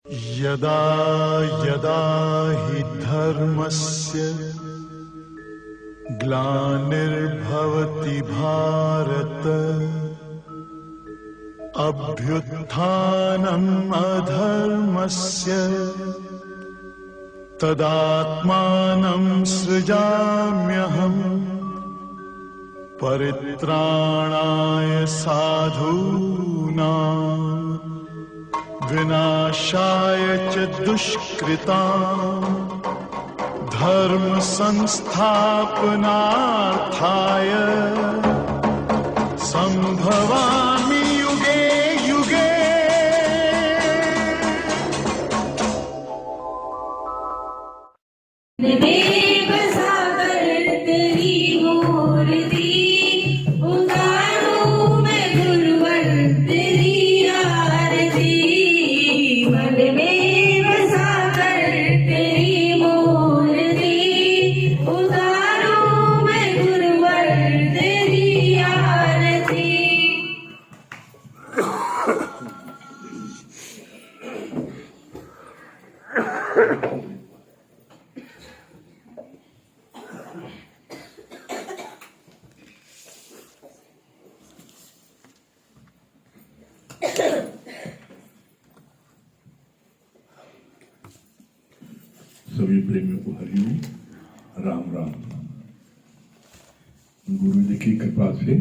यदा यदा हि धर्मस्य ग्लानिर्भवति भारत अभ्युत्थानम् अधर्मस्य तदात्मानं सृजाम्यहम् परित्राणाय साधूनां विनाशाय च दुष्कृतां धर्म संस्थापनार्थाय संभवामि युगे युगे। सभी प्रेमियों को हरिओम, राम राम। गुरु जी की कृपा से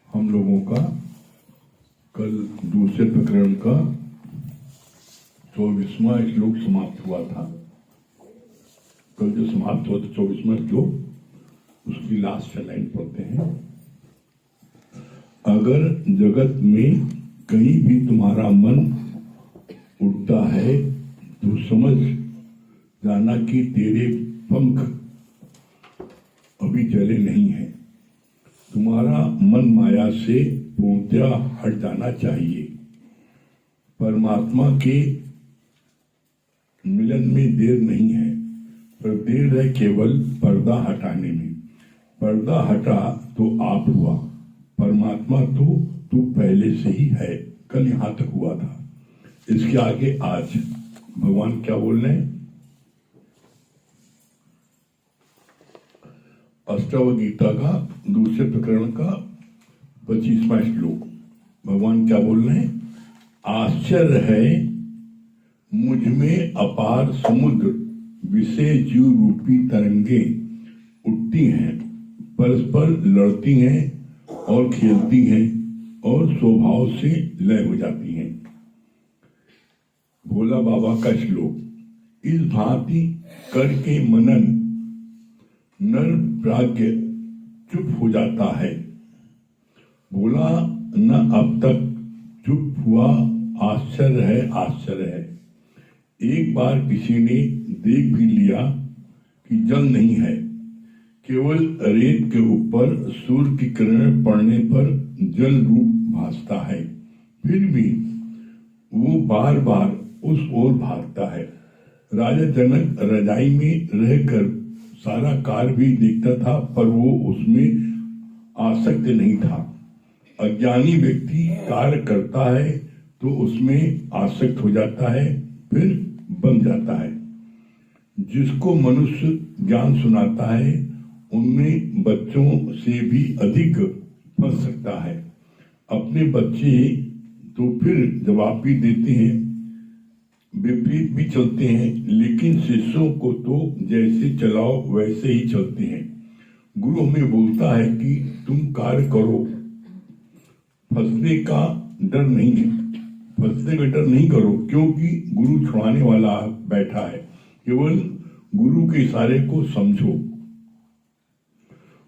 हम लोगों का कल दूसरे प्रकरण का 24वां श्लोक समाप्त हुआ था। कल जो समाप्त हुआ था 24वां श्लोक, उसकी लास्ट लाइन पढ़ते हैं। अगर जगत में कहीं भी तुम्हारा मन उठता है तो समझ जाना कि तेरे पंख अभी जले नहीं है। तुम्हारा मन माया से पूर्णतया हट जाना चाहिए। परमात्मा के मिलन में देर नहीं है, पर देर है केवल पर्दा हटाने में। पर्दा हटा तो आप हुआ, परमात्मा तो तू पहले से ही है। कल यहां तक हुआ था। इसके आगे आज भगवान क्या बोल रहे हैं? अष्टावक्र गीता का दूसरे प्रकरण का 25वां श्लोक। भगवान क्या बोल रहे हैं? आश्चर्य है मुझ में अपार समुद्र विषय जीव रूपी तरंगे उठती हैं, परस्पर लड़ती हैं और खेलती हैं और स्वभाव से लय हो जाती हैं। भोला बाबा का श्लोक। इस भांति करके मनन नर प्राज्ञ चुप हो जाता है। बोला न अब तक चुप हुआ, आश्चर्य है, आश्चर्य है। एक बार किसी ने देख भी लिया कि जल नहीं है, केवल रेत के ऊपर सूर्य की किरणें पड़ने पर जल रूप भासता है। फिर भी वो बार बार उस ओर भागता है। राजा जनक रजाई में रहकर सारा कार्य भी देखता था, पर वो उसमें आसक्त नहीं था। अज्ञानी व्यक्ति कार्य करता है तो उसमें आसक्त हो जाता है, फिर बन जाता है। जिसको मनुष्य ज्ञान सुनाता है उनमें बच्चों से भी अधिक फंस सकता है। अपने बच्चे तो फिर जवाब भी देते हैं, विपरीत भी चलते हैं, लेकिन शिष्यों को तो जैसे चलाओ वैसे ही चलते हैं। गुरु हमें बोलता है कि तुम कार्य करो, फंसने का डर नहीं है। फंसने का डर नहीं करो, क्योंकि गुरु छुड़ाने वाला बैठा है। केवल गुरु के इशारे को समझो।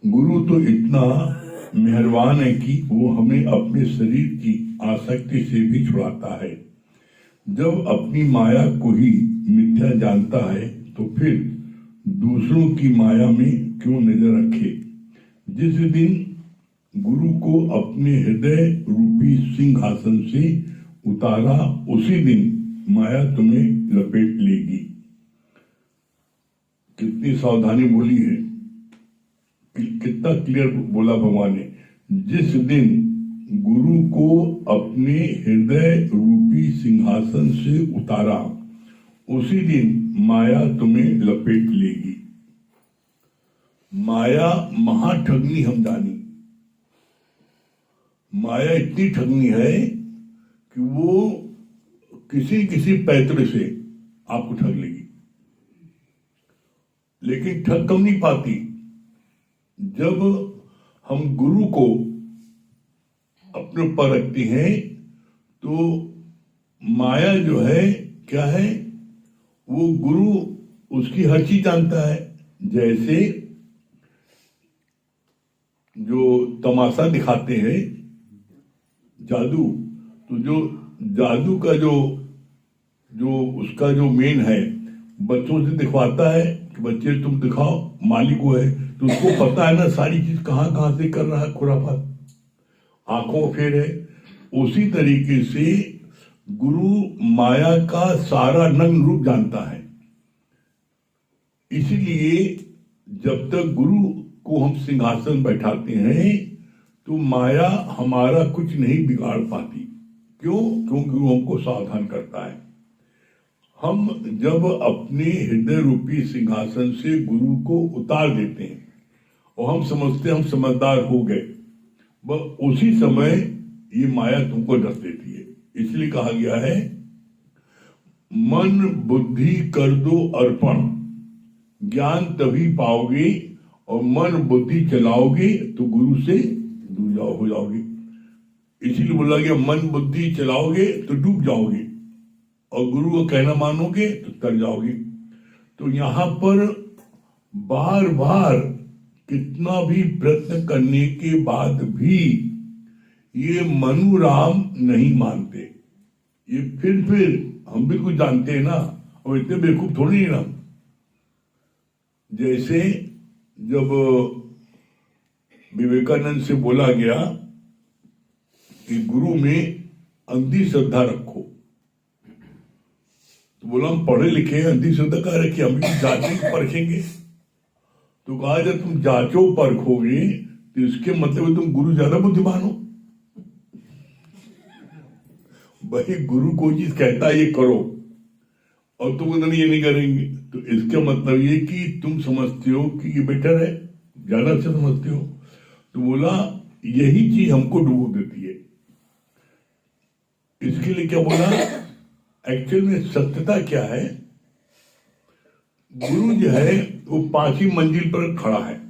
गुरु तो इतना मेहरबान है कि वो हमें अपने शरीर की आसक्ति से भी छुड़ाता है। जब अपनी माया को ही मिथ्या जानता है तो फिर दूसरों की माया में क्यों नजर रखे। जिस दिन गुरु को अपने हृदय रूपी सिंहासन से उतारा, उसी दिन माया तुम्हें लपेट लेगी। कितनी सावधानी बोली है, कितना क्लियर बोला भगवान ने। जिस दिन गुरु को अपने हृदय रूपी सिंहासन से उतारा, उसी दिन माया तुम्हें लपेट लेगी। माया महाठगनी हम जानी। माया इतनी ठगनी है कि वो किसी पैतरे से आपको ठग लेगी, लेकिन ठग कम नहीं पाती। जब हम गुरु को अपने ऊपर रखते हैं तो माया जो है क्या है, वो गुरु उसकी हर चीज जानता है। जैसे जो तमाशा दिखाते हैं जादू, तो जो जादू का जो उसका जो मेन है, बच्चों से दिखवाता है कि बच्चे तुम दिखाओ, मालिक वो है, तो उसको पता है ना सारी चीज कहां से कर रहा है, खुराफात, आंखों फेर है। उसी तरीके से गुरु माया का सारा नग्न रूप जानता है। इसलिए जब तक गुरु को हम सिंहासन बैठाते हैं तो माया हमारा कुछ नहीं बिगाड़ पाती। क्यों? क्योंकि गुरु हमको सावधान करता है। हम जब अपने हृदय रूपी सिंहासन से गुरु को उतार देते हैं और हम समझते हैं हम समझदार हो गए, वह उसी समय ये माया तुमको डस देती है। इसलिए कहा गया है मन बुद्धि कर दो अर्पण, ज्ञान तभी पाओगे, और मन बुद्धि चलाओगे तो गुरु से दूर हो जाओगे। इसीलिए बोला गया मन बुद्धि चलाओगे तो डूब जाओगे, और गुरु का कहना मानोगे तो तर जाओगे। तो यहां पर बार बार कितना भी प्रयत्न करने के बाद भी ये मनुराम नहीं मानते। ये फिर हम भी कुछ जानते हैं ना, और इतने बेवकूफ थोड़ी ना। जैसे जब विवेकानंद से बोला गया कि गुरु में अंधी श्रद्धा रखो, तो बोला हम पढ़े लिखे अंधी श्रद्धा का रखिए, हम भी जांचेंगे परखेंगे। तो कहा जब तुम जांचो परखोगे तो इसके मतलब तुम गुरु ज्यादा बुद्धिमान हो। भाई गुरु कोई चीज कहता है ये करो और तुम कहते ये नहीं करेंगे, तो इसका मतलब ये कि तुम समझते हो कि ये बेटर है, ज्यादा अच्छा समझते हो। तो बोला यही चीज हमको डूब देती है। इसके लिए क्या बोला, एक्चुअल में सत्यता क्या है, गुरु जो है वो 5वीं मंजिल पर खड़ा है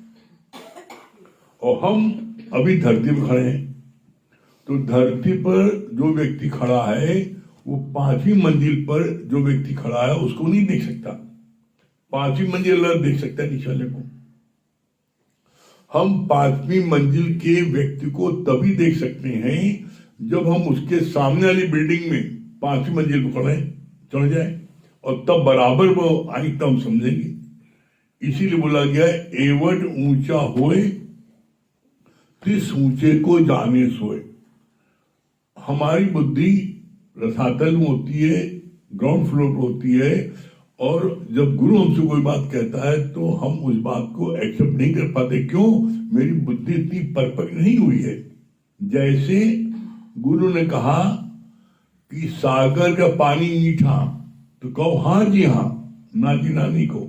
और हम अभी धरती पर खड़े हैं। तो धरती पर जो व्यक्ति खड़ा है वो 5वीं मंजिल पर जो व्यक्ति खड़ा है उसको नहीं देख सकता। 5वीं मंजिल अलग देख सकता है नीचे वाले को। हम 5वीं मंजिल के व्यक्ति को तभी देख सकते हैं जब हम उसके सामने वाली बिल्डिंग में 5वीं मंजिल पर खड़े चढ़ जाए, और तब बराबर वो आई तब हम समझेंगे। इसीलिए बोला गया एवट ऊंचा होए तिस ऊंचे को जाने सोए। हमारी बुद्धि रसातल में होती है, ग्राउंड फ्लोर पर होती है, और जब गुरु हमसे कोई बात कहता है तो हम उस बात को एक्सेप्ट नहीं कर पाते। क्यों? मेरी बुद्धि इतनी परफेक्ट नहीं हुई है। जैसे गुरु ने कहा कि सागर का पानी मीठा, तो कहो हाँ जी हाँ, ना जी नानी को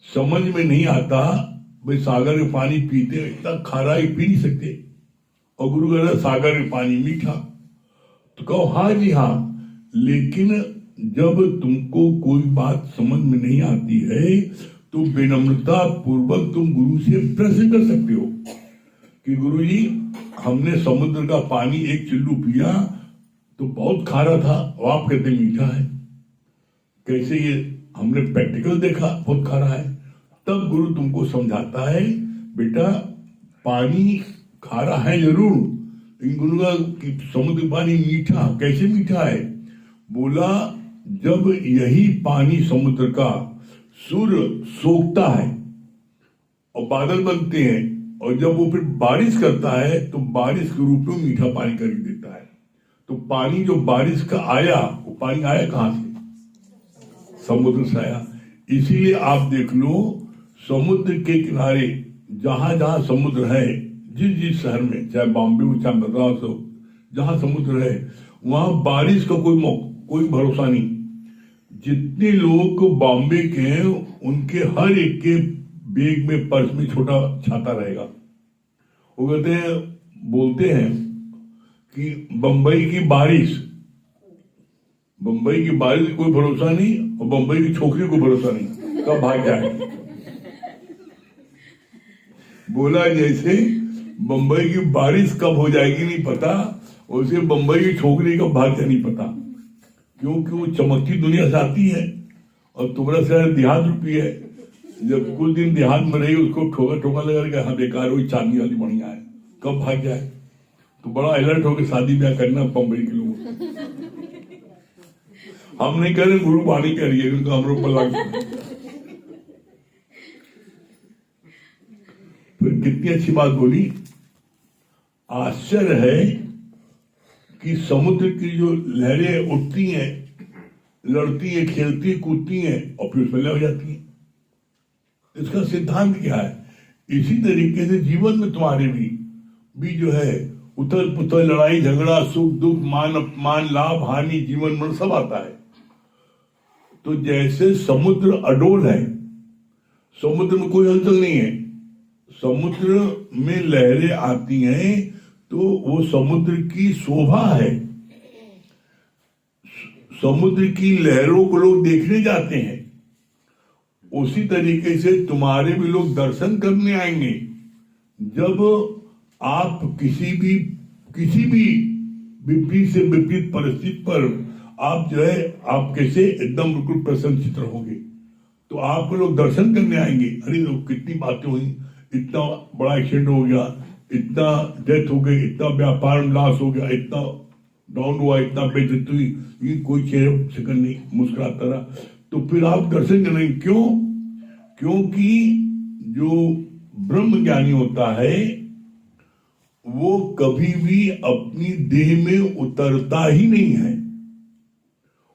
समझ में नहीं आता। भाई सागर का पानी पीते इतना खारा ही पी नहीं सकते, और गुरु कह रहा सागर का पानी मीठा, तो कहो हाँ जी हाँ। लेकिन जब तुमको कोई बात समझ में नहीं आती है तो विनम्रता पूर्वक तुम गुरु से प्रश्न कर सकते हो कि गुरु जी हमने समुद्र का पानी एक चिल्लू पिया तो बहुत खारा था, और आप कहते मीठा है, कैसे? ये हमने प्रैक्टिकल देखा बहुत खारा है। तब गुरु तुमको समझाता है बेटा पानी खारा है जरूर, लेकिन गुरु का समुद्र पानी मीठा, कैसे मीठा है? बोला जब यही पानी समुद्र का सूर्य सोखता है और बादल बनते हैं, और जब वो फिर बारिश करता है तो बारिश के रूप में मीठा पानी कर देता है। तो पानी जो बारिश का आया, वो पानी आया कहां से? समुद्र से आया। इसीलिए आप देख लो समुद्र के किनारे जहां जहां समुद्र है, जिस जिस शहर में, चाहे बॉम्बे हो चाहे मद्रास हो, जहां समुद्र है वहां बारिश का कोई भरोसा नहीं। जितने लोग बॉम्बे के हैं उनके हर एक के बैग में, पर्स में छोटा छाता रहेगा। वो कहते हैं, बोलते हैं कि बंबई की बारिश कोई भरोसा नहीं और बंबई की छोकरी को भरोसा नहीं, कब भाग जाए। बोला जैसे बंबई की बारिश कब हो जाएगी नहीं पता, वैसे बंबई की छोकरी कब भाग जाए नहीं पता, क्योंकि वो चमकती दुनिया से आती है और तुम्हारा शहर देहात रूपी है। जब कुछ दिन देहात में रही उसको ठोका लगा, हाँ बेकार हुई, चांदी वाली बढ़िया है, कब भाग जाए। तो बड़ा अलर्ट होकर शादी ब्याह करना बंबई के लोगों को। हम नहीं कह रहे, गुरु वाणी कह रही है, उनका हम लोग पर लागू। फिर कितनी अच्छी बात बोली। आश्चर्य है कि समुद्र की जो लहरें उठती हैं, लड़ती हैं, खेलती हैं, कूदती हैं और फिर उसमें हो जाती हैं। इसका सिद्धांत क्या है? इसी तरीके से जीवन में तुम्हारे भी जो है उथल पुथल, लड़ाई झगड़ा, सुख दुख, मान अपमान, लाभ हानि, जीवन मरण सब आता है। तो जैसे समुद्र अडोल है, समुद्र में कोई हलचल नहीं है, समुद्र में लहरें आती हैं तो वो समुद्र की शोभा है। समुद्र की लहरों को लोग देखने जाते हैं। उसी तरीके से तुम्हारे भी लोग दर्शन करने आएंगे जब आप किसी भी विपरीत से विपरीत परिस्थिति पर आप जो है, आप कैसे एकदम बिल्कुल प्रसन्नचित्त रहोगे, तो आपको लोग दर्शन करने आएंगे। अरे लोग कितनी बातें हुई, इतना बड़ा एक्सीडेंट हो गया, इतना डेथ हो गई, इतना व्यापार लॉस हो गया, इतना डाउन हुआ, इतना बेइज्जती हुई, ये कोई चेहरे सेकंड नहीं मुस्कुराता रहा। तो फिर आप दर्शन करेंगे। क्यों? क्योंकि जो ब्रह्म ज्ञानी होता है वो कभी भी अपनी देह में उतरता ही नहीं है,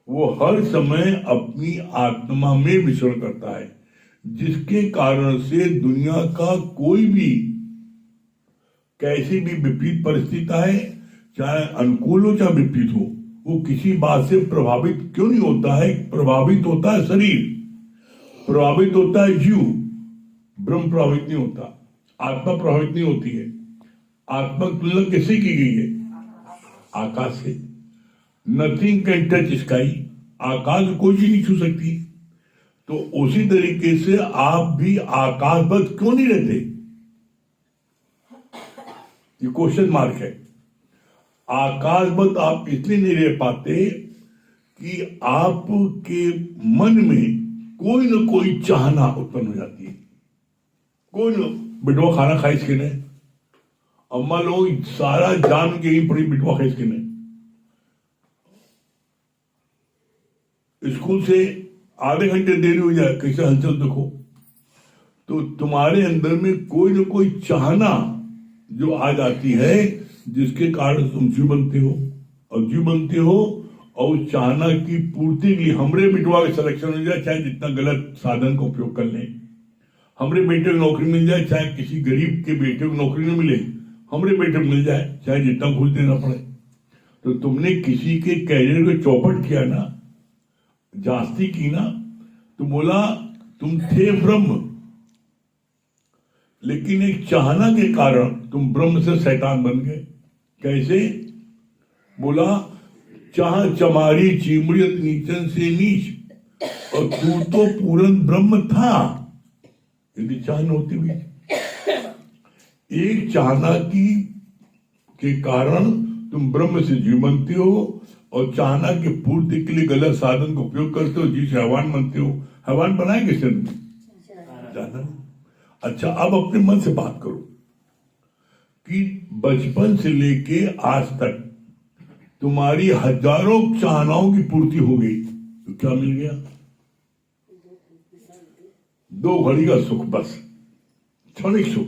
वो हर समय अपनी आत्मा में विचरण करता है, जिसके कारण से दुनिया का कोई भी कैसी भी विपरीत परिस्थिति है, चाहे अनुकूल हो चाहे विपरीत हो, वो किसी बात से प्रभावित क्यों नहीं होता है। प्रभावित होता है शरीर, प्रभावित होता है जीव, ब्रह्म प्रभावित नहीं होता, आत्मा प्रभावित नहीं होती है। आत्मा तुलना कैसे की गई है? आकाश से। नथिंग कैन टच स्काई, आकाश कोई चीज नहीं छू सकती। तो उसी तरीके से आप भी आकाशवत क्यों नहीं रहते? ये क्वेश्चन मार्क है। आकाशवत आप इसलिए नहीं रह पाते कि आपके मन में कोई ना कोई चाहना उत्पन्न हो जाती है। कोई ना, बिटवा खाना खाए इसके ने, अम्मा लोग सारा जान के ही पड़ी बिटवा खाए इसके ने। स्कूल से आधे घंटे देरी हो जाए, कैसे हलचल देखो। तो तुम्हारे अंदर में कोई ना कोई चाहना जो आ जाती है, जिसके कारण तुम जीव बनते हो, और जीव बनते हो और उस चाहना की पूर्ति के लिए हमरे बिटवा का सिलेक्शन हो जाए, चाहे जितना गलत साधन का उपयोग कर लें। हमरे बेटे को नौकरी मिल जाए, चाहे किसी गरीब के बेटे को नौकरी न मिले, हमरे बेटे को मिल जाए, चाहे जितना घूस देना पड़े। तो तुमने किसी के कैरियर को चौपट किया ना, जास्ती की ना, तो बोला तुम थे ब्रह्म, लेकिन एक चाहना के कारण तुम ब्रह्म से शैतान बन गए। कैसे? बोला चाह चमारी चिमड़ियत नीचन से नीच, और तू तो पूर्ण ब्रह्म था यदि चाह होती हुई। एक चाहना की के कारण तुम ब्रह्म से जीव बनते हो, और चाहना के पूर्ति के लिए गलत साधन का उपयोग करते हो, जिसे हैवान बनते हो। हैवान बनाए किसने? जाना। अच्छा, अब अपने मन से बात करो कि बचपन से लेके आज तक तुम्हारी हजारों चाहनाओं की पूर्ति हो गई, तो क्या मिल गया? 2 घड़ी का सुख, बस क्षणिक सुख।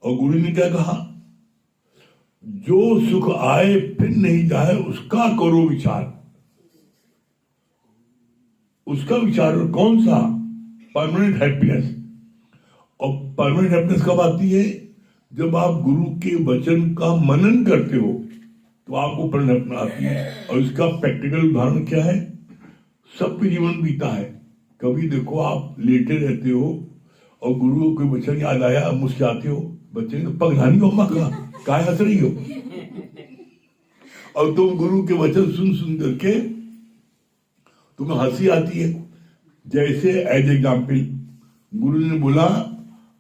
और गुरु ने क्या कहा? जो सुख आए फिर नहीं जाए उसका करो विचार। उसका विचार कौन सा? Permanent happiness. और परमानेंट हैप्पीनेस कब आती है? जब आप गुरु के वचन का मनन करते हो तो आपको परिणति आती है। और इसका प्रैक्टिकल उदाहरण क्या है? सबके जीवन बीता है। कभी देखो आप लेटे रहते हो और गुरु को कोई वचन याद आया, मुस्कुराते हो, बच्चे तो पगधानी हो, अम्मा का हंस रही हो, और तुम गुरु के वचन सुन सुन करके तुम्हें हंसी आती है। जैसे एज एग्जाम्पल गुरु ने बोला,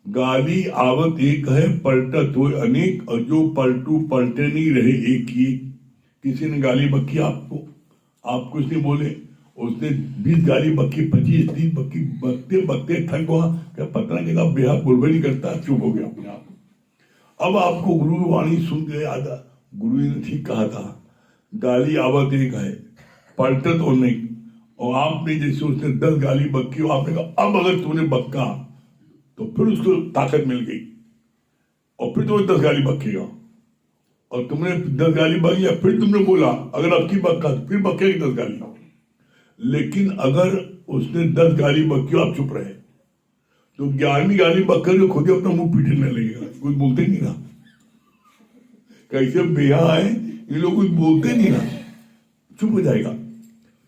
गाली आवत एक है, पलटत हो अनेक, और जो पलटू पलटे नहीं रहे एक ही। किसी ने गाली बक्की आपको, आप कुछ नहीं बोले, उसने 20 गाली बक्की, 25 30 बक्की, बकते बकते थक हुआ, क्या पता नहीं लगा, बेहद बुलबुल नहीं करता, चुप हो गया अपने आप। अब आपको गुरु की वाणी सुन के याद आ, गुरु ने ठीक कहा था, गाली आवत एक है, पलटत हो नहीं। और आपने जैसे उसने 10 गाली बक्की, आपने कहा अब अगर तूने बक्का तो फिर उसको ताकत मिल गई, और फिर तुम्हें 10 गाली बक्केगा, और तुमने 10 गाली बक लिया, फिर तुमने बोला अगर अब की बक्का तो फिर बक्केगी 10 गाली। लेकिन अगर उसने 10 गाली बक्की, आप चुप रहे, तो 11वीं गाली बक्कर जो खुद ही अपना मुंह पीटने लगेगा, कुछ बोलते नहीं ना। कैसे बेहा है ये लोग, कुछ बोलते नहीं ना, चुप हो जाएगा।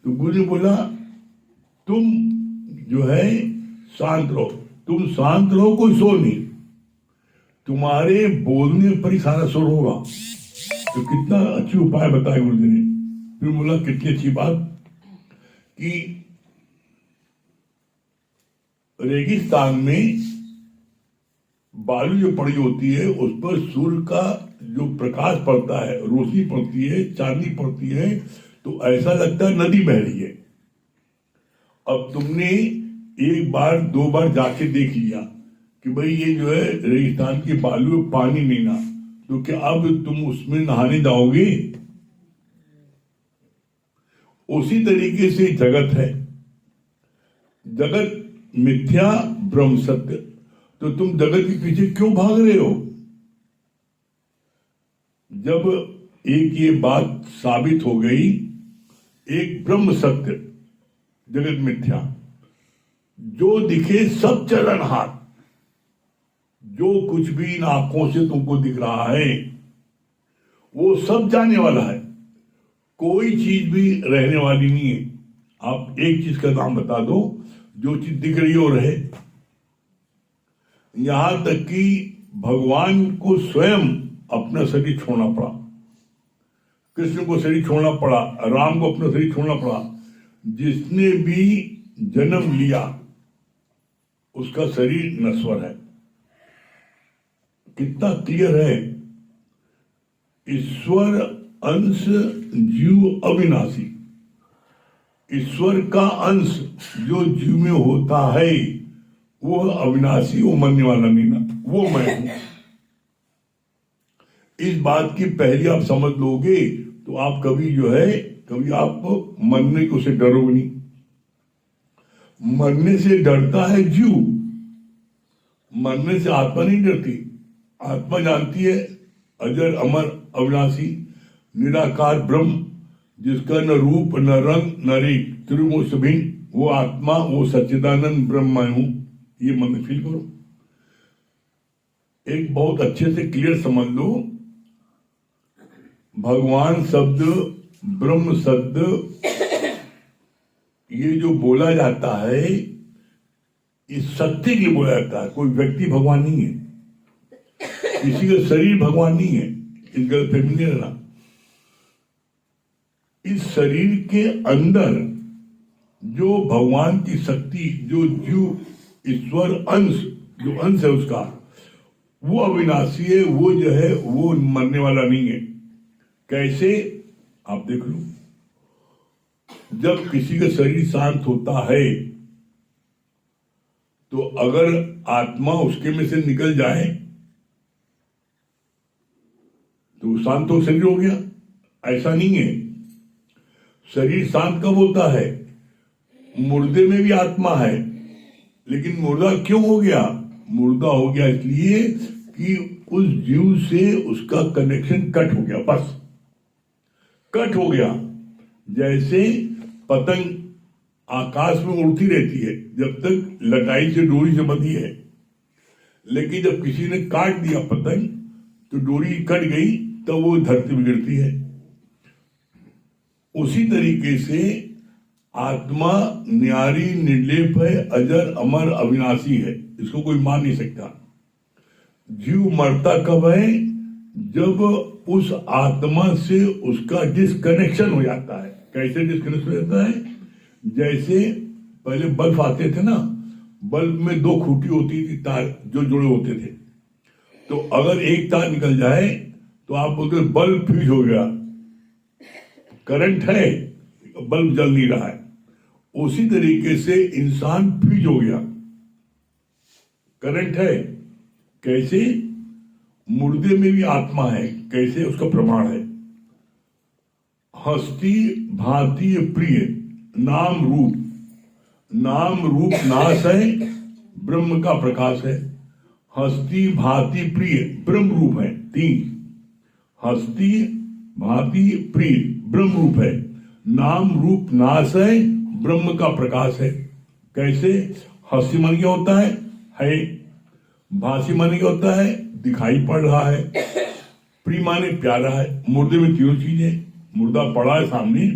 तो गुरु ने बोला, तुम जो है शांत रहो, तुम शांत रहो, कोई शोर नहीं, तुम्हारे बोलने पर ही सारा शोर होगा। तो कितना अच्छी उपाय बताया गुरु जी ने। फिर बोला कितनी अच्छी बात कि रेगिस्तान में बालू जो पड़ी होती है उस पर सूर्य का जो प्रकाश पड़ता है, रोशनी पड़ती है, चांदनी पड़ती है, तो ऐसा लगता है नदी बह रही है। अब तुमने एक बार 2 बार जाके देख लिया कि भाई ये जो है रेगिस्तान की बालू में पानी नहीं ना, तो क्या अब तुम उसमें नहाने जाओगे? उसी तरीके से जगत है, जगत मिथ्या ब्रह्म सत्य। तो तुम जगत के पीछे क्यों भाग रहे हो? जब एक ये बात साबित हो गई, एक ब्रह्म सत्य, जगत मिथ्या, जो दिखे सब चलनहार, जो कुछ भी इन आंखों से तुमको दिख रहा है वो सब जाने वाला है, कोई चीज भी रहने वाली नहीं है। आप एक चीज का नाम बता दो जो चीज दिख रही हो रहे। यहां तक कि भगवान को स्वयं अपना शरीर छोड़ना पड़ा, कृष्ण को शरीर छोड़ना पड़ा, राम को अपना शरीर छोड़ना पड़ा। जिसने भी जन्म लिया उसका शरीर नश्वर है। कितना क्लियर है, ईश्वर अंश जीव अविनाशी। ईश्वर का अंश जो जीव में होता है वो अविनाशी, वो मरने वाला नहीं ना, वो मैं हूं। इस बात की पहले आप समझ लोगे तो आप कभी जो है, कभी आप मरने को से डरोगे नहीं। मरने से डरता है जीव, मरने से आत्मा नहीं डरती। आत्मा जानती है अजर अमर अविनाशी निराकार ब्रह्म, जिसका न रूप न रंग न रीत, त्रिमूर्त भिन्न, वो आत्मा, वो सच्चिदानंद ब्रह्म हूं। ये मन में फील करो, एक बहुत अच्छे से क्लियर समझ लो। भगवान शब्द, ब्रह्म शब्द, ये जो बोला जाता है इस सत्य के लिए बोला जाता है। कोई व्यक्ति भगवान नहीं है, किसी का शरीर भगवान नहीं है, इस गलतफहमी नहीं रहना। इस शरीर के अंदर जो भगवान की शक्ति, जो जीव ईश्वर अंश, जो अंश है उसका, वो अविनाशी है, वो जो है वो मरने वाला नहीं है। कैसे? आप देख लो, जब किसी का शरीर शांत होता है तो अगर आत्मा उसके में से निकल जाए तो शांत तो शरीर हो गया, ऐसा नहीं है। शरीर शांत कब होता है? मुर्दे में भी आत्मा है, लेकिन मुर्दा क्यों हो गया? मुर्दा हो गया इसलिए कि उस जीव से उसका कनेक्शन कट हो गया, बस कट हो गया। जैसे पतंग आकाश में उड़ती रहती है जब तक लटाई से, डोरी से बंधी है, लेकिन जब किसी ने काट दिया पतंग तो डोरी कट गई, तो वो धरती में गिरती है। उसी तरीके से आत्मा न्यारी, निर्लेप है, अजर, अमर, अविनाशी है, इसको कोई मान नहीं सकता। जीव मरता कब है? जब उस आत्मा से उसका डिस्कनेक्शन हो जाता है। कैसे डिस्कनेक्शन हो जाता है? जैसे पहले बल्ब आते थे ना, बल्ब में दो खूंटी होती थी, तार जो जुड़े होते थे। तो अगर एक तार निकल जाए तो आप बोलते बल्ब फ्यूज हो गया, करंट है, बल्ब जल नहीं रहा है। उसी तरीके से इंसान फ्यूज हो गया, करंट है। कैसे? मुर्दे में भी आत्मा है। कैसे? उसका प्रमाण है। हस्ती भांति प्रिय नाम रूप, नाम रूप नाश है, ब्रह्म का प्रकाश है। हस्ती भांति प्रिय ब्रह्म रूप है। तीन, हस्ती भांति प्रिय ब्रह्म रूप है, नाम रूप नाश है, ब्रह्म का प्रकाश है। कैसे? हस्ती मन क्या होता है, भाषी माने क्या होता है, दिखाई पड़ रहा है। प्रिय माने प्यारा है। मुर्दे में तीनों चीजें, मुर्दा पड़ा है सामने,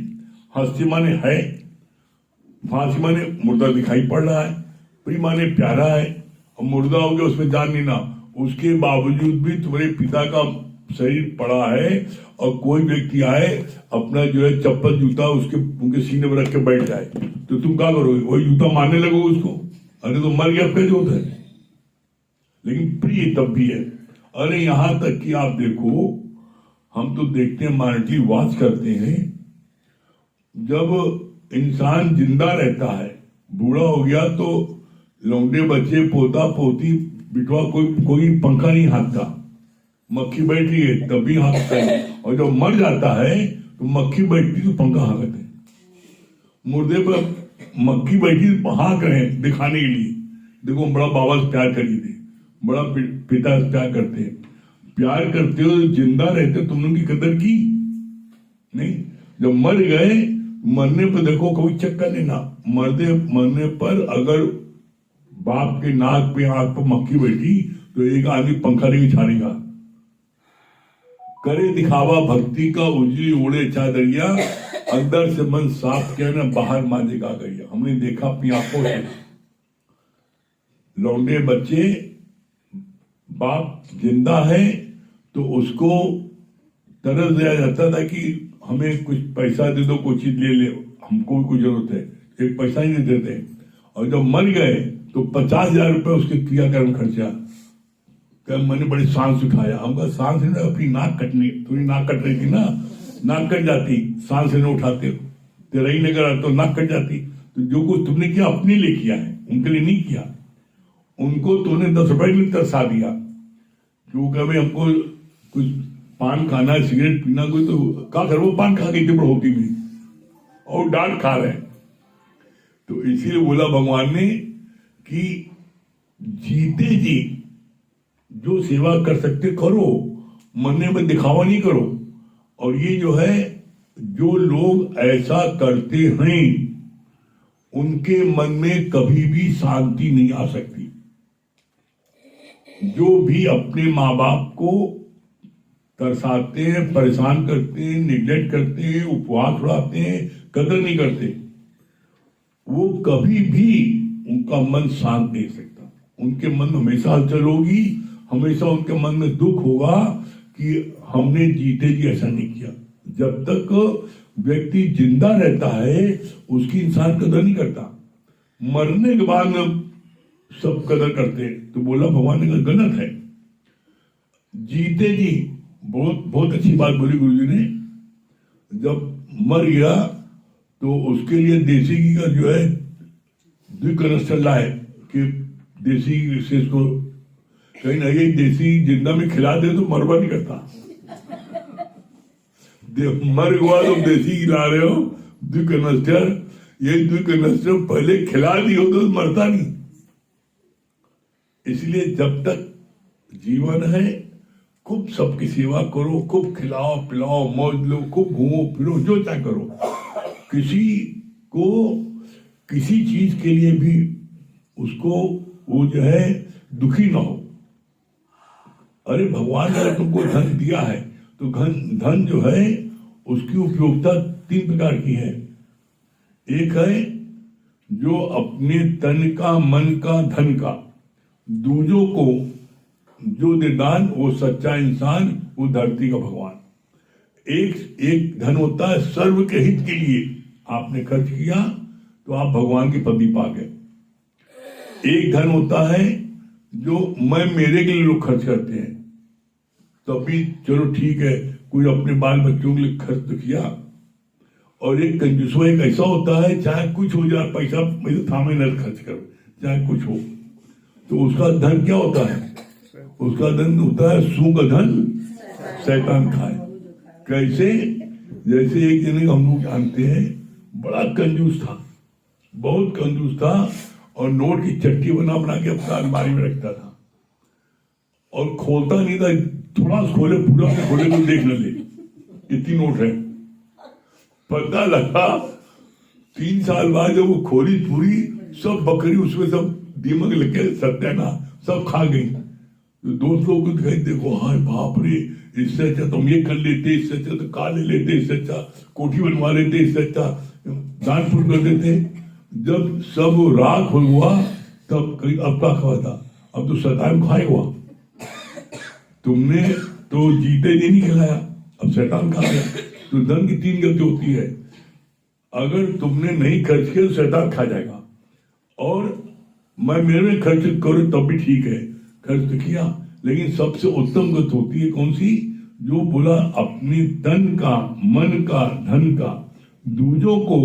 हस्ती माने है, भाषी माने मुर्दा दिखाई पड़ रहा है, प्रिय माने प्यारा है। और मुर्दा हो गया, उसमें जान नहीं ना, उसके बावजूद भी तुम्हारे पिता का शरीर पड़ा है और कोई व्यक्ति आए अपना जो है चप्पल जूता उनके सीने में रख के बैठ जाए तो तुम क्या करोगे? वही जूता मारने लगोगे उसको? अरे तो मर गया, कैसे होता है? लेकिन प्रिय तब भी है। अरे यहां तक कि आप देखो, हम तो देखते हैं, मार्टी वाच करते हैं, जब इंसान जिंदा रहता है, बूढ़ा हो गया तो लौंडे बच्चे, पोता पोती, बिटवा, कोई पंखा नहीं हाँकता, मक्खी बैठ रही है तभी हाँकता है। और जब मर जाता है तो मक्खी बैठती तो पंखा हाँकते हैं। मुर्दे पर मक्खी बैठी हाँक रहे हैं दिखाने के लिए, देखो बड़ा बाबा से प्यार करिए थे, बड़ा पिता से प्यार करते हैं। प्यार करते हो, जिंदा रहते तुमने उनकी कदर की नहीं। जब मर गए, मरने पर देखो कोई चक्कर नहीं ना, मरने पर अगर बाप के नाक पे, आंख पर मक्खी बैठी तो एक आदमी पंखा नहीं छाड़ेगा। करे दिखावा भक्ति का, उजली ओढ़े चादरिया, अंदर से मन साफ किया ना, बाहर मांझेगा गया। हमने देखा अपनी आंखों से, लौंडे बच्चे, बाप जिंदा है तो उसको तरस दिया जाता था कि हमें कुछ पैसा दे दो, कोई चीज ले ले, हमको कुछ जरूरत है, एक पैसा ही नहीं देते। और जब मर गए तो 50,000 रुपए उसके क्रियाकर्म खर्चा। क्या मैंने बड़ी सांस उठाया, हमका सांस नहीं, अपनी नाक कटनी, थोड़ी नाक कट रही थी ना, नाक कट जाती, सांस नहीं उठाते, तेरा ही नहीं करा तो नाक कट जाती। तो जो कुछ तुमने किया अपने लिए किया है, उनके लिए नहीं किया। उनको तुमने 10 रुपए के लिए तरसा दिया, क्योंकि अभी हमको कुछ पान खाना है, सिगरेट पीना, कोई तो क्या कर, वो पान खा के टिपड़ होती भी और डांट खा रहे। तो इसीलिए बोला भगवान ने कि जीते जी जो सेवा कर सकते करो, मरने में दिखावा नहीं करो। और ये जो है, जो लोग ऐसा करते हैं उनके मन में कभी भी शांति नहीं आ सकती। जो भी अपने माँ बाप को तरसाते हैं, परेशान करते हैं, निग्लेक्ट करते हैं, उपवास उड़ाते हैं, कदर नहीं करते, वो कभी भी उनका मन शांत नहीं सकता। उनके मन में हमेशा हलचल होगी, हमेशा उनके मन में दुख होगा कि हमने जीते जी ऐसा नहीं किया। जब तक व्यक्ति जिंदा रहता है उसकी इंसान कदर नहीं करता, मरने के बाद में सब कदर करते हैं। तो बोला भगवान ने कहा गलत है, जीते जी। बहुत बहुत अच्छी बात बोली गुरु जी ने। जब मर गया तो उसके लिए देसी घी का जो है द्विकनस चल रहा है कि देसी से इसको कहीं ना ये देसी जिंदा में खिला दे तो मरवा नहीं करता। मर गया तो देसी खिला रहे हो, द्विकनस्टर, ये द्विकनस्टर पहले खिला दी हो तो मरता नहीं। इसलिए जब तक जीवन है खूब सबकी सेवा करो, खूब खिलाओ पिलाओ, मौज लो, खूब घूमो फिरो, जो चाहे करो। किसी को किसी चीज के लिए भी उसको वो जो है दुखी ना हो, अरे भगवान ने अगर तुमको धन दिया है तो धन जो है उसकी उपयोगिता 3 प्रकार की है। एक है जो अपने तन का, मन का, धन का, दूजों को जो दे दान, वो सच्चा इंसान, वो धरती का भगवान। एक धन होता है सर्व के हित के लिए, आपने खर्च किया तो आप भगवान की पदवी पा गए। एक धन होता है जो मैं मेरे के लिए लोग खर्च करते हैं, तभी चलो ठीक है, कोई अपने बाल बच्चों के लिए खर्च तो किया। और एक कंजूसवा एक ऐसा होता है, चाहे कुछ हो जाए, पैसा मेरे थामे न खर्च करो, चाहे कुछ हो, तो उसका धन क्या होता है? उसका धन होता है सू का धन शैतान खाए। कैसे? जैसे एक जने हम लोग जानते हैं, बड़ा कंजूस था, बहुत कंजूस था, और नोट की चट्टी बना बना के अपना अलमारी में रखता था और खोलता नहीं था, थोड़ा खोले, पूरा से खोले तो देख न ले इतनी नोट है। पता लगा 3 साल बाद जब वो खोली पूरी, सब बकरी उसमें सब दीमक लगे, सत्यानाश, सब खा गई। तो दोस्त लोग को दिखाई, देखो हाय बाप रे, इससे अच्छा तुम ये कर लेते, इससे अच्छा तो कार ले लेते, इससे अच्छा कोठी बनवा लेते, इससे अच्छा दान पुण्य कर देते। जब सब राख हुआ तब अब क्या खा था? अब तो शैतान खाए हुआ, तुमने तो जीते जी नहीं खिलाया, अब शैतान खा गया। तो धन की 3 गति होती है, अगर तुमने नहीं खर्च किया तो शैतान खा जाएगा, और मैं मेरे में खर्च करूं तब भी ठीक है, खर्च तो किया। लेकिन सबसे उत्तम गति होती है कौन सी? जो बोला अपने तन का, मन का, धन का, दूजों को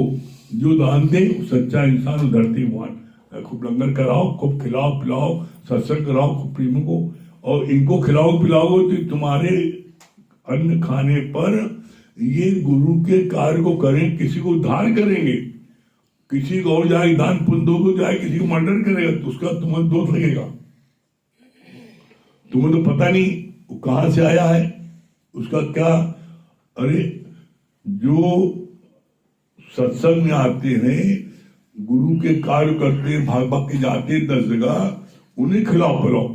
जो दान दे, सच्चा इंसान धरती भगवान। खूब लंगर कराओ, खूब खिलाओ पिलाओ, सत्संग कराओ खूब प्रेमों को, और इनको खिलाओ पिलाओ तो तुम्हारे अन्न खाने पर ये गुरु के कार्य को करें, किसी को दान करेंगे, किसी को और जाए दान पुण्य को जाए, किसी को मर्डर करेगा तो उसका तुम्हें दोष लगेगा। तुम्हें तो पता नहीं वो कहां से आया है, उसका क्या। अरे जो सत्संग में आते हैं, गुरु के कार्य करते हैं, भाग भाग के जाते हैं 10 जगह, उन्हें खिलाओ पिलाओ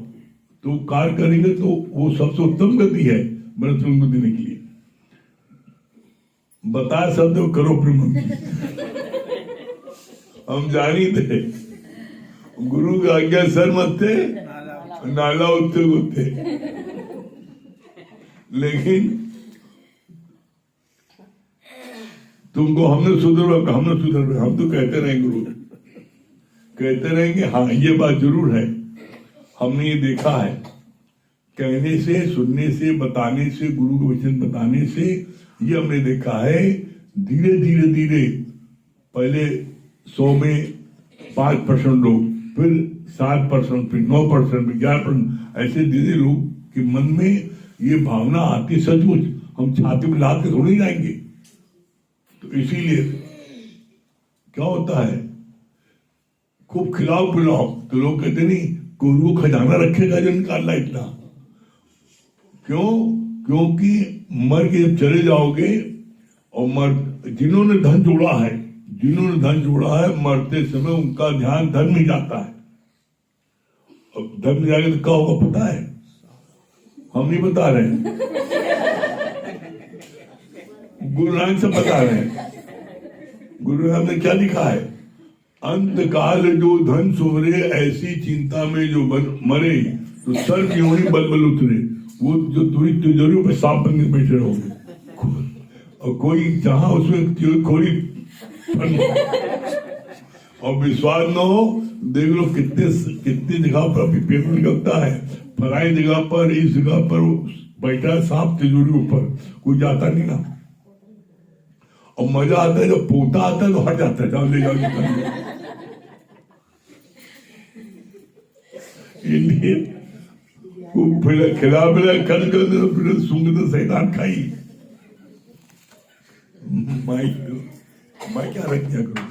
तो कार्य करेंगे, तो वो सबसे उत्तम गति है मनुष्य को देने के लिए। बताया शब्द करो प्रेम, हम जानी थे गुरु का आज्ञा सर मत थे, नाला उत्ते होते। लेकिन तुमको हमने सुधरवा, हम तो कहते रहे, गुरु कहते रहेंगे। हाँ, ये बात जरूर है, हमने ये देखा है, कहने से, सुनने से, बताने से, गुरु के वचन बताने से, ये हमने देखा है, धीरे धीरे धीरे पहले 100 में 5% लोग, फिर 7%, फिर 9%, फिर 11%, ऐसे धीरे लोग के मन में ये भावना आती, सचमुच हम छाती में लाद के थोड़ी जाएंगे। तो इसीलिए क्या होता है, खूब खिलाओ पिलाओ तो लोग कहते नहीं, गुरु खजाना रखेगा जो निकालना इतना। क्यों? क्योंकि मर के जब चले जाओगे, और जिन्होंने धन जोड़ा है, मरते समय उनका ध्यान धन में जाता है। अब धन में जाएगा तो क्या होगा पता है? हम नहीं बता रहे हैं, गुरु नानक से बता रहे हैं। गुरु नानक ने क्या लिखा है? अंत काल जो धन सुमरे, ऐसी चिंता में जो मरे, तो सर योनि बल बल उतरे। वो जो तुरी तिजोरियों पे सांप बन के बैठे रहोगे, और कोई जहां उसमें खोली, और विश्वास न हो, देख लो कितनी जगह पर अभी पेपर निकलता है, फलाई जगह पर, इस जगह पर बैठा है सांप तिजोरी ऊपर, कोई जाता नहीं ना। और मजा आता है जब पोता आता है तो हट जाता है, जाओ ले जाओ। इसलिए खिला पिला खर्च कर दे, फिर सूंघ तो शैतान खाई। मैं क्या रख दिया करूं?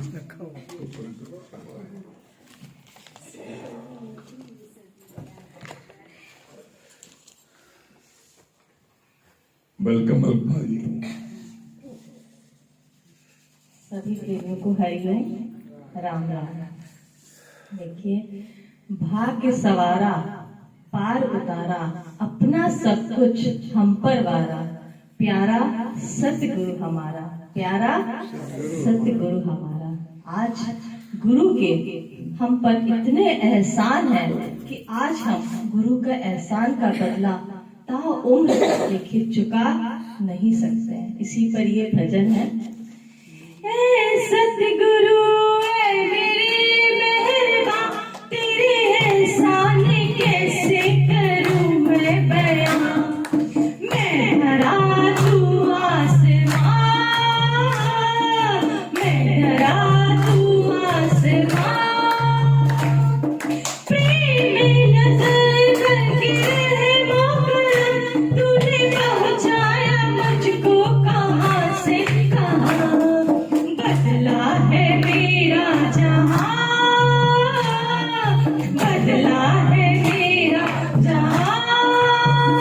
वेलकम जी। सभी प्रेमियों को हरिओम, राम राम। देखिए, भाग्य सवारा पार उतारा, अपना सब कुछ हम पर वारा, प्यारा सतगुरु हमारा, प्यारा सतगुरु हमारा। आज गुरु के हम पर इतने एहसान है कि आज हम गुरु का एहसान का बदला ताउम्र लिखित चुका नहीं सकते हैं। इसी पर ये भजन है। ए सतगुरु ए मेरे मेहरबान, तेरे एहसान कैसे करूं मैं बयां। मैं धरा तू आसमां, मैं धरा तू आसमां, प्रेम नजर करके रहमो करम, तूने पहुंचाया मुझको कहां से कहां। बदला है मेरा जहां, बदला है मेरा जहां।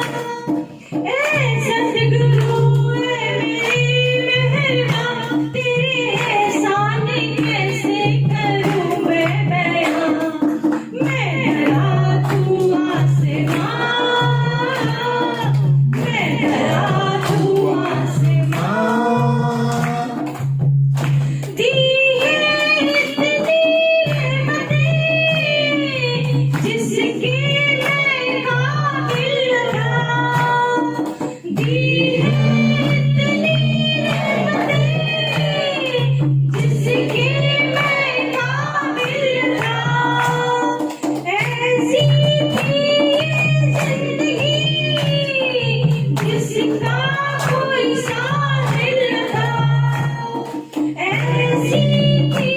ए सतगुरु ए मेरे मेहरबान, तेरे एहसान कैसे करूं मैं बयां। मैं धरा तू आसमां, मैं धरा तू आसमां, दी है इतनी नेमतें जिसके मैं काबिल था, दी है इतनी नेमतें जिसके मैं काबिल था। ऐसी थी जिंदगी जिसका कोई साहिल था, ऐसी थी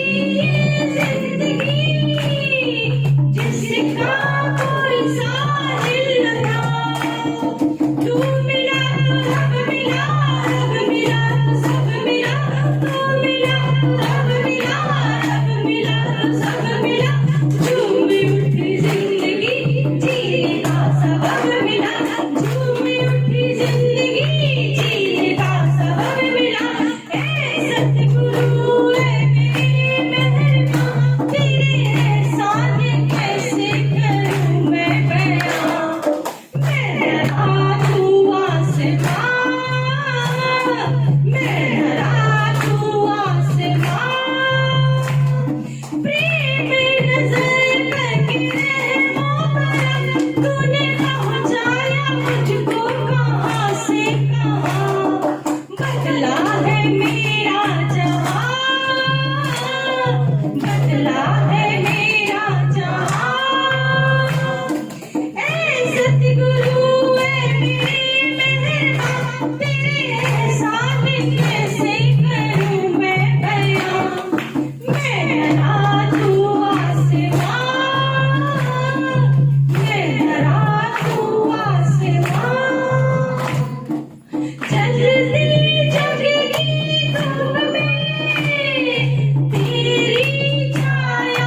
जिंदगी जिसका कोई साहिल था। तू मिला तो सब मिला, रब मिला तो सब मिला, तू मिला रब मिला, रब मिला तो सब मिला। झूम उठी जिंदगी, जीने का सबब मिला, झूम उठी जिंदगी, जीने का सबब मिला। ए सतगुरु ए मेरे मेहरबान, तेरे एहसान कैसे करूं मैं बयां। मैं धरा तू आसमां, मैं धरा तू आसमां, प्रेम नजर करके रहमो करम, तूने पहुंचाया मुझको कहां से कहां। बदला है मेरा जहां, बदला है मेरा जहां। ए सतगुरु ए मेरे मेहरबान, तेरे एहसान कैसे करूं मैं बयां। मैं धरा तू आसमां, मैं धरा तू आसमां, जलती जगती धूप में तेरी छाया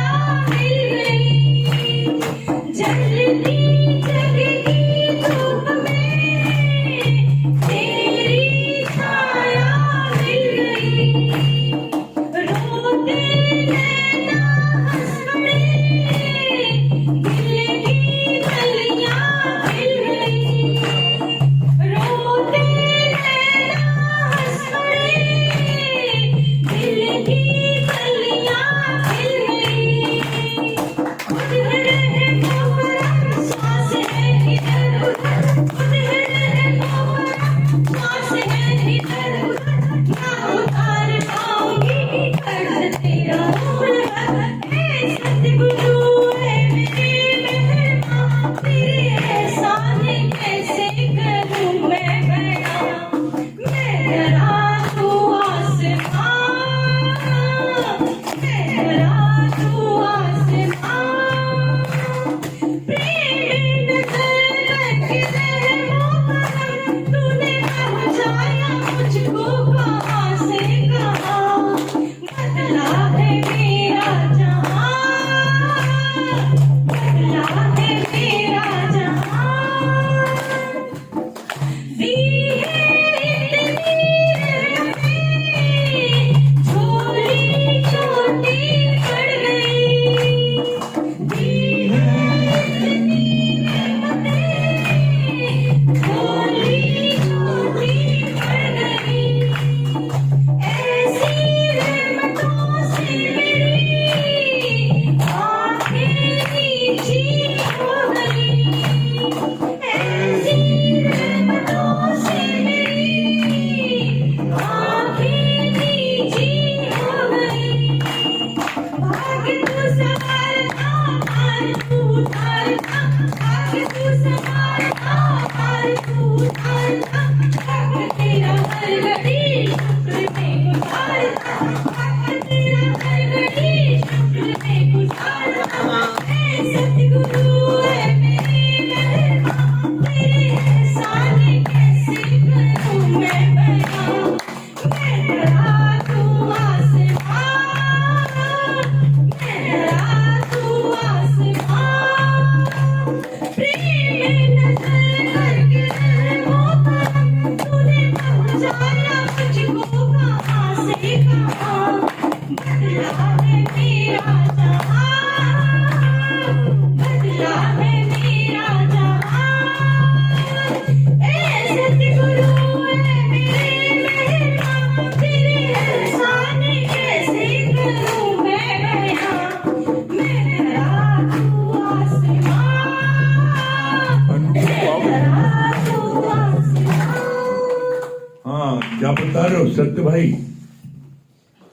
बता रहे हो सत्य भाई?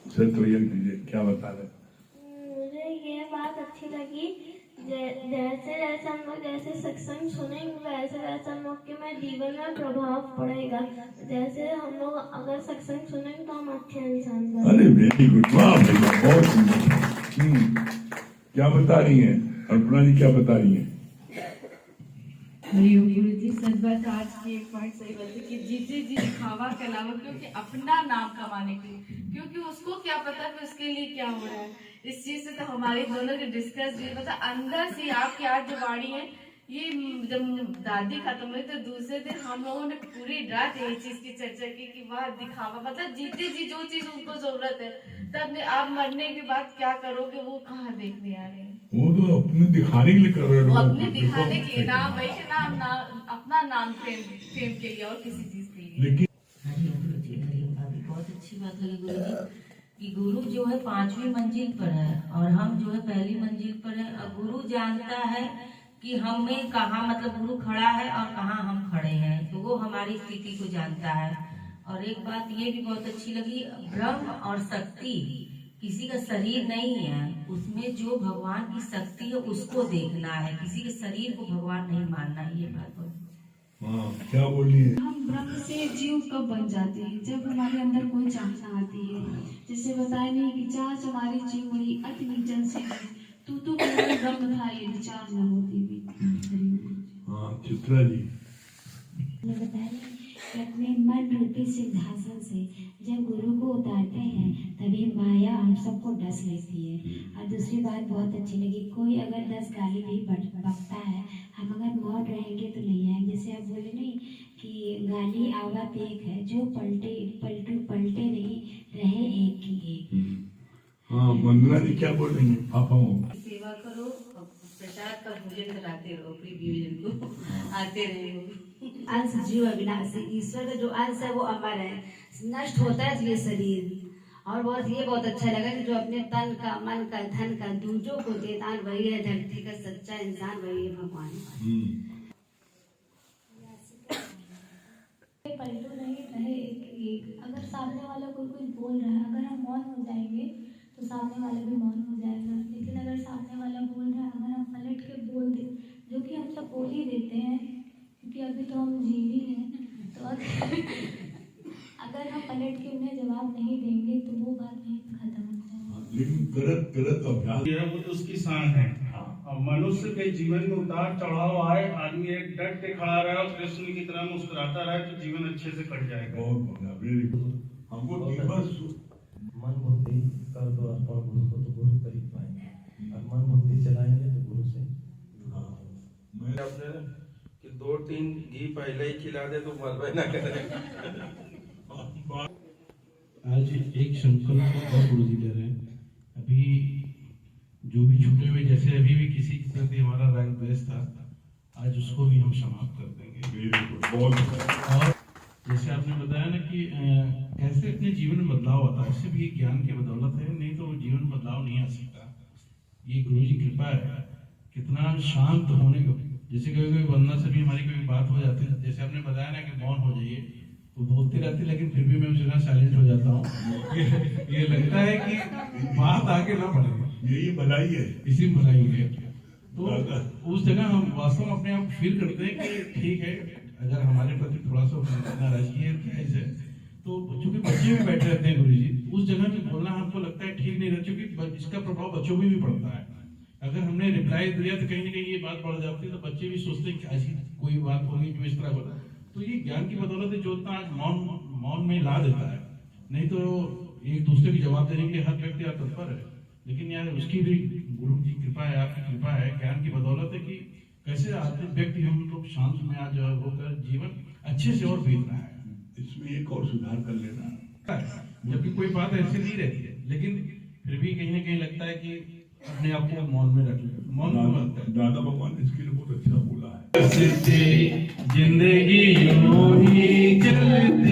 सत्य भैया दीजिए, क्या बता रहे हो? मुझे ये बात अच्छी लगी, जैसे जैसे हम लोग जैसे सत्संग सुनेंगे वैसे वैसे हम लोग के में जीवन में प्रभाव पड़ेगा। जैसे हम लोग अगर सत्संग सुनेंगे तो हम अच्छे इंसान बनेंगे। अरे वेरी गुड, वाह भैया, बहुत सुंदर। क्या बता रही हैं अर्पणा जी, क्या बता रही हैं? हरिओम गुरु जी, सच बात आज की एक पॉइंट सही बात है कि जीते जी दिखावा के अलावा क्योंकि अपना नाम कमाने के लिए, क्योंकि उसको क्या पता कि उसके लिए क्या हो रहा है। इस चीज से तो हमारी दोनों की डिस्कस हुई, मतलब अंदर से आपकी आज जो वाणी है, ये जब दादी खत्म हुई तो दूसरे दिन हम लोगों ने पूरी रात यही चीज की चर्चा की कि वह दिखावा, मतलब जीते जी जो चीज उनको जरूरत है, तब आप मरने के बाद क्या करोगे वो कहाँ देखने आ रहे हैं। वो तो अपने दिखाने के लिए कर रहे वो हो, अपने दिखाने के लिए, नाम वही के नाम अपना नाम फेम के लिए और किसी चीज के लिए। लेकिन हरिओम गुरु जी, हरिओम। अभी बहुत अच्छी बात लगी गुरु जी कि गुरु जो है 5वीं मंजिल पर है और हम जो है पहली मंजिल पर है। और गुरु जानता है कि हमें कहाँ, मतलब गुरु खड़ा है और कहाँ हम खड़े हैं, तो वो हमारी स्थिति को जानता है। और एक बात ये भी बहुत अच्छी लगी, ब्रह्म और शक्ति किसी का शरीर नहीं है, उसमें जो भगवान की शक्ति है उसको देखना है, किसी के शरीर को भगवान नहीं मानना है। ये बात बहुत हाँ, क्या बोलिए? हम ब्रह्म से जीव कब बन जाते हैं? जब हमारे अंदर कोई चाहना आती है। जैसे बताया नहीं कि चाह हमारी चिंगड़ी अति निर्जन से तू ब्रह्म था, ये विचार न होती भी। हाँ, चित्रा जी ने बताया कि अपने मन रूपी सिंहासन से जब गुरु को उतारते हैं तभी माया हम सबको डस लेती है। और दूसरी बात बहुत अच्छी लगी, कोई अगर 10 गाली भी बकता है, हम अगर मौन रहेंगे तो नहीं आएंगे। जैसे आप बोले नहीं कि गाली आवत एक है, जो पलटे नहीं रहे एक की एक। हाँ, वंदना जी क्या बोल रही हैं? आप सेवा करो, प्रसाद का भोजन कराते रहो, प्रिय भोजन को आते रहो। अंश जीव अविनाशी, ईश्वर का जो अंश है वो अमर है, नष्ट होता है ये शरीर। और बहुत अच्छा लगा कि जो अपने तन का, मन का, धन का दूजों को देदान वही है, धरती का सच्चा इंसान वही है भगवान। पलटू नहीं रहे एक। अगर सामने वाला कोई कुछ बोल रहा है, अगर हम मौन हो जाएंगे तो सामने वाला भी मौन हो जाएगा। लेकिन अगर सामने वाला बोल रहा है, अगर हम पलट के बोल दें, जो कि हम सब बोल ही देते हैं क्योंकि अभी तो हम जीवी हैं, तो अगर हम पलट के उन्हें जवाब नहीं देंगे तो वो बात नहीं खत्म हो जाएगी। लेकिन गलत अभ्यास ये वो तो उसकी शान है। अब मनुष्य के जीवन में उतार चढ़ाव आए, आदमी एक डट के खड़ा रहे और कृष्ण की तरह मुस्कुराता रहे तो जीवन अच्छे से कट जाएगा। बहुत बढ़िया, वेरी गुड। हमको बस मन बुद्धि कर दो अर्पण गुरु को, तो गुरु कर ही पाएंगे। और मन बुद्धि चलाएंगे तो गुरु से। मैं अपने कि 2-3 घी पहले ही खिला दे तो मरबे ना करे। आज एक संकल्प और गुरु जी ले रहे हैं। अभी जो भी छूटे हुए, जैसे अभी भी किसी के प्रति हमारा राग द्वेष था, आज उसको भी हम समाप्त कर देंगे। वेरी गुड, बहुत। और जैसे आपने बताया ना कि कैसे अपने जीवन में बदलाव आता है, उससे भी ये ज्ञान की बदौलत है, नहीं तो जीवन में बदलाव नहीं आ सकता। ये गुरु जी कृपा है, कितना शांत होने को। जैसे कभी वंदना से भी हमारी कोई बात हो जाती है, जैसे आपने बताया ना कि मौन हो जाइए, तो बोलती रहती, लेकिन फिर भी मैं उस जगह साइलेंट हो जाता हूँ। ये लगता है कि बात आगे ना बढ़े, यही भलाई है, इसी में भलाई है। तो उस जगह हम वास्तव में अपने आप फील करते हैं कि ठीक है, अगर हमारे प्रति थोड़ा सा नाराजगी है तो चूंकि बच्चे भी बैठे रहते हैं गुरु जी, उस जगह पे बोलना हमको लगता है ठीक नहीं रहता, क्योंकि इसका प्रभाव बच्चों में भी पड़ता है। अगर हमने रिप्लाई दिया तो कहीं ना कहीं ये बात बढ़ जाती है, तो बच्चे भी सोचते हैं कि ऐसी कोई बात होगी जो इस तरह होता है। तो ये ज्ञान की बदौलत है जो इतना आज मौन में ला देता है। नहीं तो एक दूसरे को जवाब देने के लिए हर व्यक्ति आज तत्पर है, लेकिन यार उसकी भी गुरु की कृपा है, आपकी कृपा है, ज्ञान की बदौलत है कि कैसे आते व्यक्ति हम लोग शांत में आज होकर जीवन अच्छे से और बीत रहा है। इसमें एक और सुधार कर लेना, जबकि कोई बात ऐसी नहीं रहती है, लेकिन फिर भी कहीं ना कहीं लगता है कि अपने आप को मौन में रख ले। मौन दादा भगवान ने इसके लिए बहुत अच्छा बोला है। जिंदगी यूं ही चलती